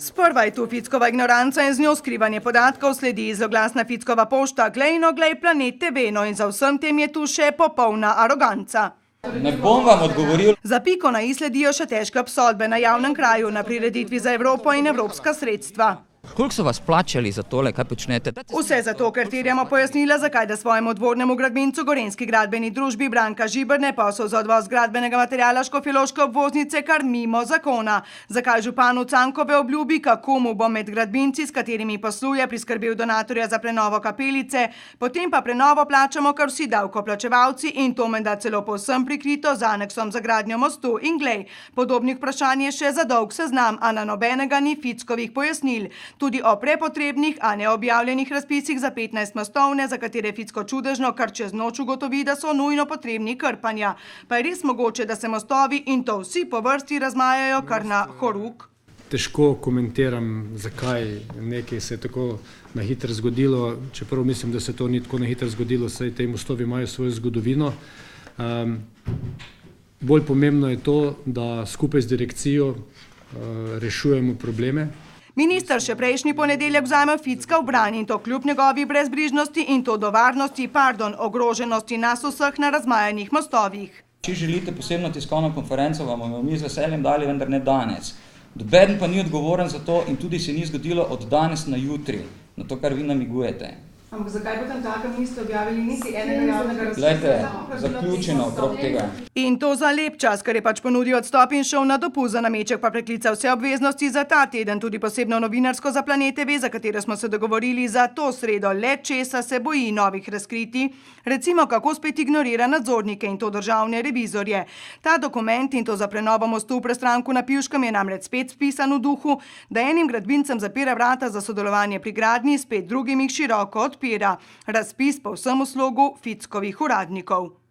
Sprva je tu Fickova ignoranca in z njo skrivanje podatkov, sledi zloglasna Fickova pošta, glej no glej Planet TV, no in za vsem tem je tu še popolna aroganca. Ne bom vam odgovoril. Za piko na i sledijo še težke obsodbe na javnem kraju na prireditvi za Evropo in evropska sredstva. Koliko so vas plačali za tole, kaj počnete? Vse zato, ker terjamo pojasnila, zakaj da svojemu dvornemu gradbincu Gorenjski gradbeni družbi Branka Žiberne posel za odvoz gradbenega materiala škofjeloške obvoznice kar mimo zakona. Zakaj županu Cankove obljubi, kako mu bo med gradbinci, s katerimi posluje, priskrbel donatorja za prenovo kapelice, potem pa prenovo plačamo kar vsi davkoplačevalci in to menda celo povsem prikrito z aneksom za gradnjo mostu. In glej, podobnih vprašanj je še za dolg seznam, a na nobenega ni Fickovih pojasnil. Tudi o prepotrebnih, a neobjavljenih razpisih za 15 mostovne, za katere Ficko čudežno kar čez noč ugotovi, da so nujno potrebni krpanja. Pa je res mogoče, da se mostovi in to vsi po vrsti razmajajo kar na horuk? Težko komentiram, zakaj nekaj se je tako na hitro zgodilo, čeprav mislim, da se to ni tako na hitro zgodilo, saj te mostovi imajo svojo zgodovino. Bolj pomembno je to, da skupaj z direkcijo rešujemo probleme. Minister še prejšnji ponedeljek vzame Ficka v bran in to kljub njegovi brezbrižnosti in to do varnosti, ogroženosti nas vseh na razmajanih mostovih. Če želite posebno tiskovno konferenco, vam bomo mi z veseljem dali, vendar ne danes. Nobeden pa ni odgovoren za to in tudi se ni zgodilo od danes na jutri, na to, kar vi namigujete. Ampak zakaj potem takem niste objavili niti enega javnega razpisa? Glejte, zaključeno okrog tega. In to za lep čas, ker je pač ponudil odstop in šel na dopust, za nameček pa preklical vse obveznosti za ta teden, tudi posebno novinarsko za Planet TV, za katero smo se dogovorili za to sredo, le česa se boji novih razkritij, recimo kako spet ignorira nadzornike in to državne revizorje. Ta dokument in to za prenovo mostu v Prestranku na Pivškem je namreč spet spisan v duhu, da enim gradbincem zapira vrata za sodelovanje pri gradnji, spet drugim jih široko odpira. Razpis povsem v slogu Fickovih uradnikov.